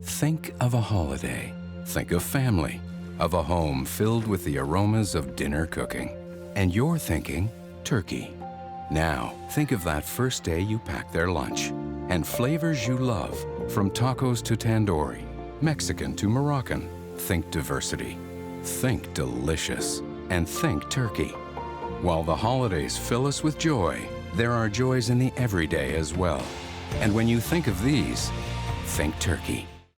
Think of a holiday. Think of family. Of a home filled with the aromas of dinner cooking. And you're thinking turkey. Now, think of that first day you packed their lunch. And flavors you love, from tacos to tandoori, Mexican to Moroccan. Think diversity. Think delicious. And think turkey. While the holidays fill us with joy, there are joys in the everyday as well. And when you think of these, think turkey.